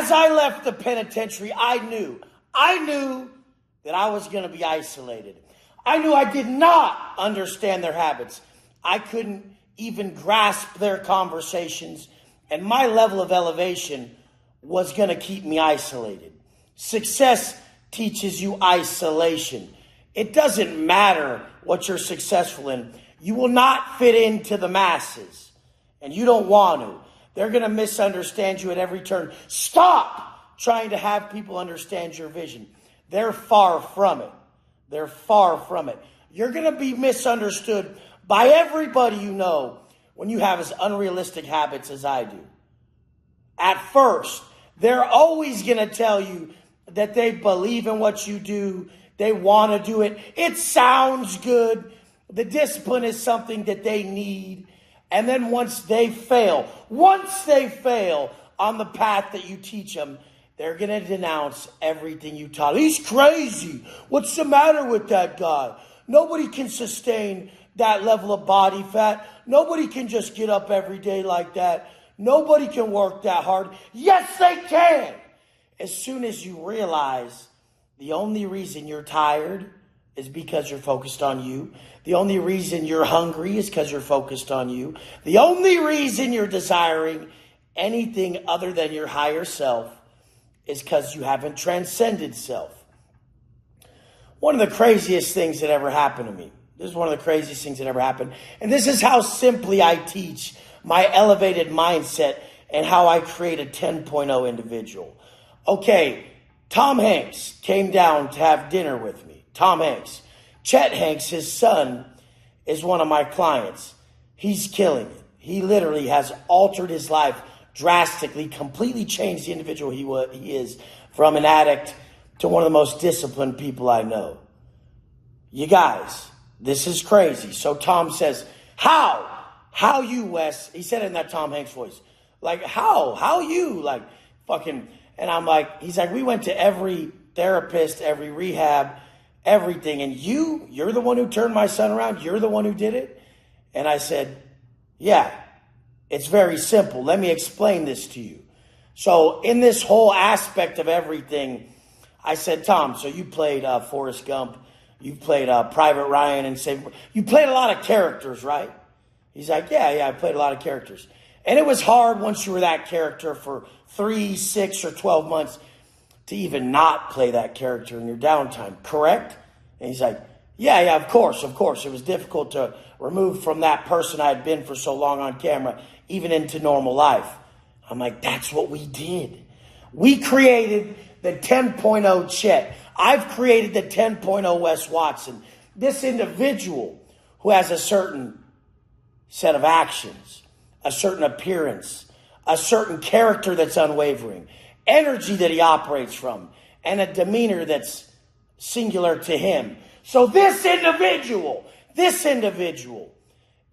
As I left the penitentiary, I knew that I was going to be isolated. I knew I did not understand their habits. I couldn't even grasp their conversations, and my level of elevation was going to keep me isolated. Success teaches you isolation. It doesn't matter what you're successful in. You will not fit into the masses, and you don't want to. They're going to misunderstand you at every turn. Stop trying to have people understand your vision. They're far from it. They're far from it. You're going to be misunderstood by everybody you know when you have as unrealistic habits as I do. At first, they're always going to tell you that they believe in what you do. They want to do it. It sounds good. The discipline is something that they need. And then once they fail on the path that you teach them, they're going to denounce everything you taught. He's crazy. What's the matter with that guy? Nobody can sustain that level of body fat. Nobody can just get up every day like that. Nobody can work that hard. Yes, they can. As soon as you realize the only reason you're tired is because you're focused on you. The only reason you're hungry is because you're focused on you. The only reason you're desiring anything other than your higher self is because you haven't transcended self. One of the craziest things that ever happened to me. This is one of the craziest things that ever happened. And this is how simply I teach my elevated mindset and how I create a 10.0 individual. Okay, Tom Hanks came down to have dinner with me. Tom Hanks. Chet Hanks, his son, is one of my clients. He's killing it. He literally has altered his life drastically, completely changed the individual he is, from an addict to one of the most disciplined people I know. You guys, this is crazy. So Tom says, how? How you, Wes? He said it in that Tom Hanks voice. Like, how you? Like, fucking, and I'm like, he's like, we went to every therapist, every rehab, everything. And you're the one who turned my son around. You're the one who did it. And I said, yeah, it's very simple. Let me explain this to you. So in this whole aspect of everything, I said, Tom, so you played Forrest Gump. You played Private Ryan and you played a lot of characters, right? He's like, yeah, I played a lot of characters. And it was hard once you were that character for 3, 6, or 12 months to even not play that character in your downtime, correct? And he's like, yeah, of course. It was difficult to remove from that person I had been for so long on camera, even into normal life. I'm like, that's what we did. We created the 10.0 Chet. I've created the 10.0 Wes Watson. This individual who has a certain set of actions, a certain appearance, a certain character that's unwavering, energy that he operates from, and a demeanor that's singular to him. So this individual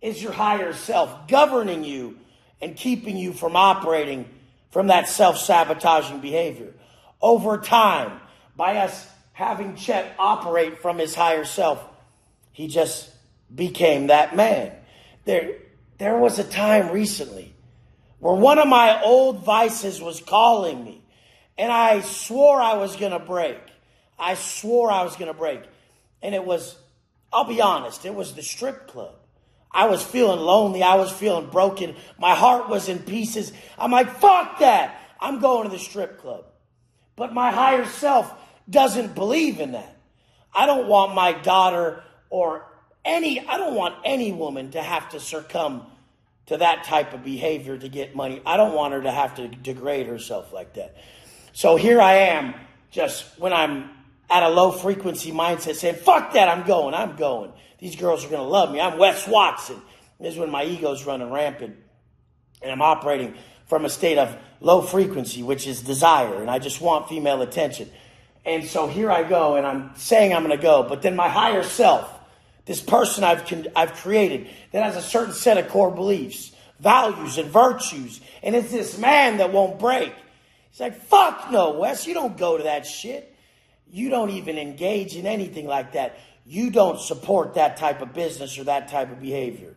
is your higher self, governing you and keeping you from operating from that self-sabotaging behavior. Over time, by us having Chet operate from his higher self, he just became that man. There was a time recently where one of my old vices was calling me, and I swore I was going to break. And it was, I'll be honest, it was the strip club. I was feeling lonely. I was feeling broken. My heart was in pieces. I'm like, fuck that. I'm going to the strip club. But my higher self doesn't believe in that. I don't want my daughter I don't want any woman to have to succumb to that type of behavior to get money. I don't want her to have to degrade herself like that. So here I am, just when I'm at a low frequency mindset saying, fuck that, I'm going. These girls are going to love me. I'm Wes Watson. This is when my ego's running rampant. And I'm operating from a state of low frequency, which is desire. And I just want female attention. And so here I go, and I'm saying I'm going to go. But then my higher self, this person I've created that has a certain set of core beliefs, values, and virtues. And it's this man that won't break. He's like, fuck no, Wes, you don't go to that shit. You don't even engage in anything like that. You don't support that type of business or that type of behavior.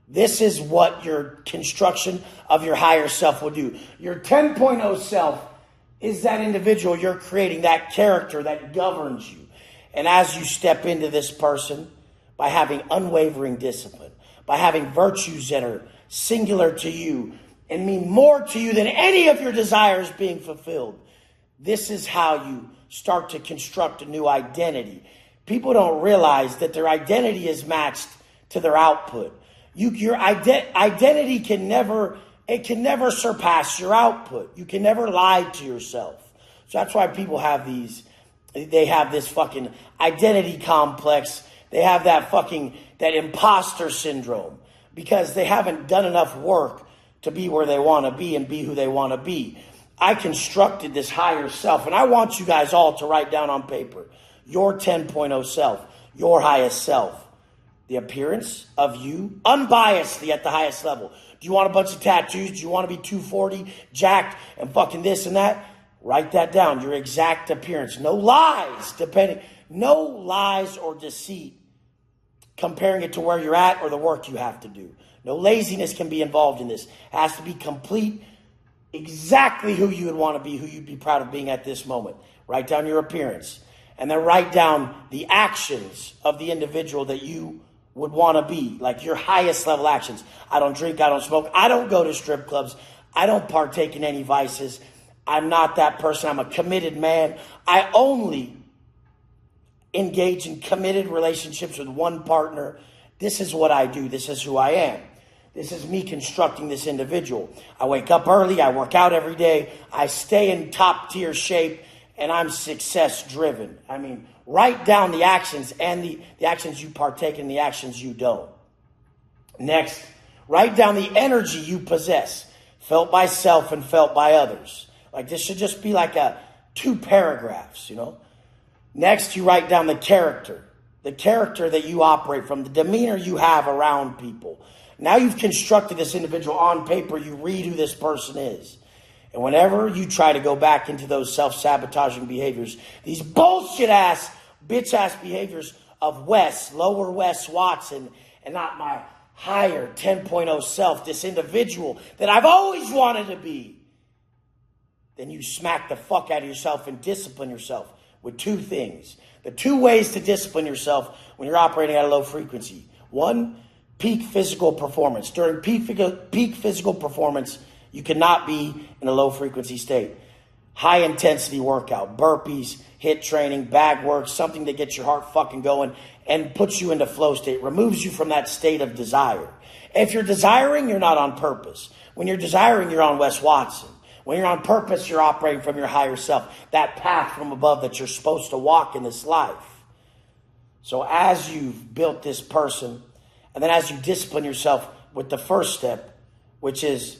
This is what your construction of your higher self will do. Your 10.0 self is that individual you're creating, that character that governs you. And as you step into this person, by having unwavering discipline, by having virtues that are singular to you and mean more to you than any of your desires being fulfilled, this is how you start to construct a new identity. People don't realize that their identity is matched to their output. Your identity can never surpass your output. You can never lie to yourself. So that's why people have this fucking identity complex. They have that imposter syndrome because they haven't done enough work to be where they want to be and be who they want to be. I constructed this higher self, and I want you guys all to write down on paper your 10.0 self, your highest self, the appearance of you, unbiasedly at the highest level. Do you want a bunch of tattoos? Do you want to be 240, jacked, and fucking this and that? Write that down, your exact appearance. No lies, no lies or deceit, comparing it to where you're at or the work you have to do. No laziness can be involved in this. It has to be complete, exactly who you would want to be, who you'd be proud of being at this moment. Write down your appearance. And then write down the actions of the individual that you would want to be, like your highest level actions. I don't drink, I don't smoke, I don't go to strip clubs, I don't partake in any vices. I'm not that person. I'm a committed man. I only engage in committed relationships with one partner. This is what I do. This is who I am. This is me constructing this individual. I wake up early. I work out every day. I stay in top tier shape, and I'm success driven. I mean, write down the actions and the actions you partake in, the actions you don't. Next, write down the energy you possess, felt by self and felt by others. Like this should just be like 2 paragraphs, you know. Next, you write down the character that you operate from, the demeanor you have around people. Now you've constructed this individual on paper. You read who this person is. And whenever you try to go back into those self-sabotaging behaviors, these bullshit-ass, bitch-ass behaviors of lower Wes Watson, and not my higher 10.0 self, this individual that I've always wanted to be, then you smack the fuck out of yourself and discipline yourself with 2 things. The 2 ways to discipline yourself when you're operating at a low frequency. 1, peak physical performance. During peak physical performance, you cannot be in a low frequency state. High intensity workout, burpees, HIIT training, bag work, something that gets your heart fucking going and puts you into flow state, removes you from that state of desire. If you're desiring, you're not on purpose. When you're desiring, you're on Wes Watson. When you're on purpose, you're operating from your higher self, that path from above that you're supposed to walk in this life. So as you've built this person, and then as you discipline yourself with the first step, which is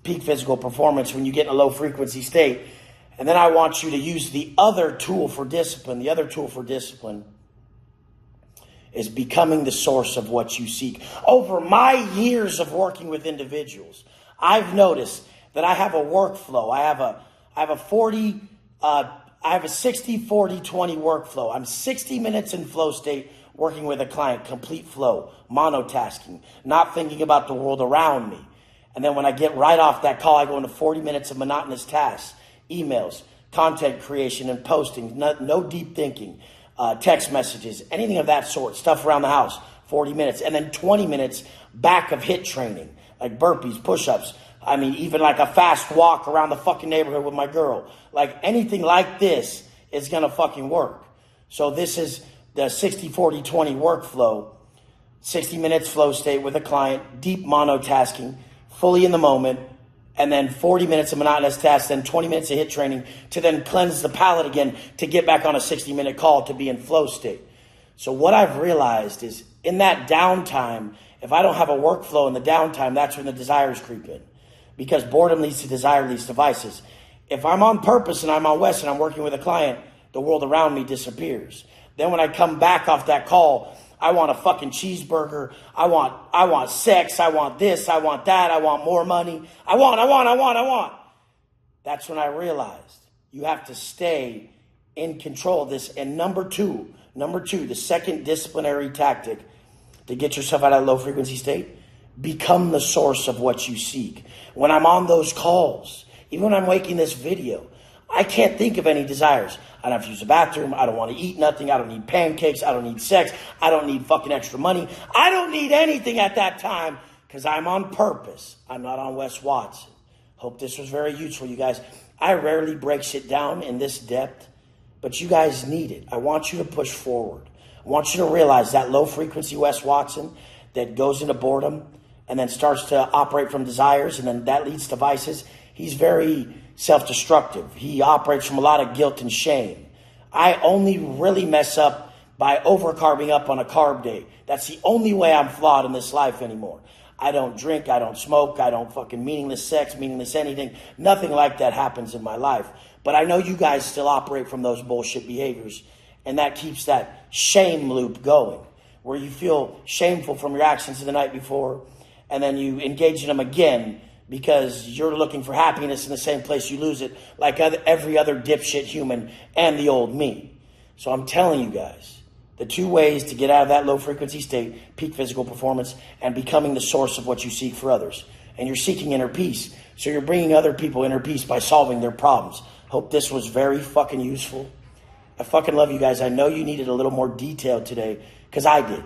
peak physical performance when you get in a low frequency state, and then I want you to use the other tool for discipline. The other tool for discipline is becoming the source of what you seek. Over my years of working with individuals, I've noticed that I have a workflow. I have a 60-40-20 workflow. I'm 60 minutes in flow state working with a client, complete flow, monotasking, not thinking about the world around me. And then when I get right off that call, I go into 40 minutes of monotonous tasks, emails, content creation and posting, no deep thinking, text messages, anything of that sort, stuff around the house, 40 minutes. And then 20 minutes back of HIIT training, like burpees, push-ups. I mean, even like a fast walk around the fucking neighborhood with my girl. Like anything like this is going to fucking work. So this is the 60-40-20 workflow. 60 minutes flow state with a client, deep monotasking, fully in the moment, and then 40 minutes of monotonous tasks, then 20 minutes of HIIT training to then cleanse the palate again to get back on a 60-minute call to be in flow state. So what I've realized is in that downtime, if I don't have a workflow in the downtime, that's when the desires creep in. Because boredom leads to desire, leads to vices. If I'm on purpose and I'm on West and I'm working with a client, the world around me disappears. Then when I come back off that call, I want a fucking cheeseburger. I want sex. I want this. I want that. I want more money. I want. That's when I realized you have to stay in control of this. And number two, the second disciplinary tactic to get yourself out of a low frequency state, become the source of what you seek. When I'm on those calls, even when I'm making this video, I can't think of any desires. I don't have to use the bathroom. I don't want to eat nothing. I don't need pancakes. I don't need sex. I don't need fucking extra money. I don't need anything at that time because I'm on purpose. I'm not on Wes Watson. Hope this was very useful, you guys. I rarely break shit down in this depth, but you guys need it. I want you to push forward. I want you to realize that low frequency Wes Watson that goes into boredom and then starts to operate from desires, and then that leads to vices. He's very self-destructive. He operates from a lot of guilt and shame. I only really mess up by over-carbing up on a carb day. That's the only way I'm flawed in this life anymore. I don't drink, I don't smoke, I don't fucking meaningless sex, meaningless anything. Nothing like that happens in my life. But I know you guys still operate from those bullshit behaviors, and that keeps that shame loop going, where you feel shameful from your actions of the night before, and then you engage in them again because you're looking for happiness in the same place you lose it, like every other dipshit human and the old me. So I'm telling you guys, the two ways to get out of that low frequency state, peak physical performance, and becoming the source of what you seek for others. And you're seeking inner peace. So you're bringing other people inner peace by solving their problems. Hope this was very fucking useful. I fucking love you guys. I know you needed a little more detail today because I did.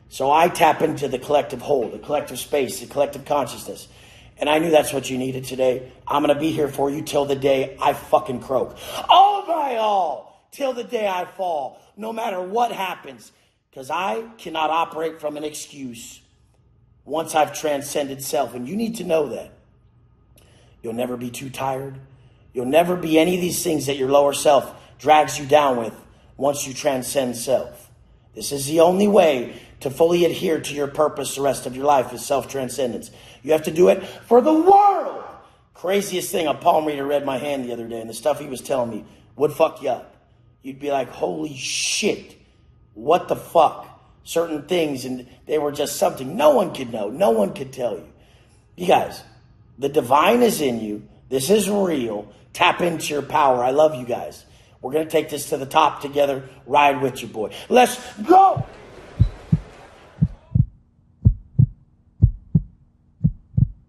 So I tap into the collective whole, the collective space, the collective consciousness. And I knew that's what you needed today. I'm going to be here for you till the day I fucking croak. All by all, till the day I fall. No matter what happens, because I cannot operate from an excuse once I've transcended self. And you need to know that. You'll never be too tired. You'll never be any of these things that your lower self drags you down with once you transcend self. This is the only way to fully adhere to your purpose the rest of your life is self-transcendence. You have to do it for the world. Craziest thing, a palm reader read my hand the other day, and the stuff he was telling me would fuck you up. You'd be like, holy shit, what the fuck? Certain things, and they were just something no one could know. No one could tell you. You guys, the divine is in you. This is real. Tap into your power. I love you guys. We're going to take this to the top together. Ride with your boy. Let's go.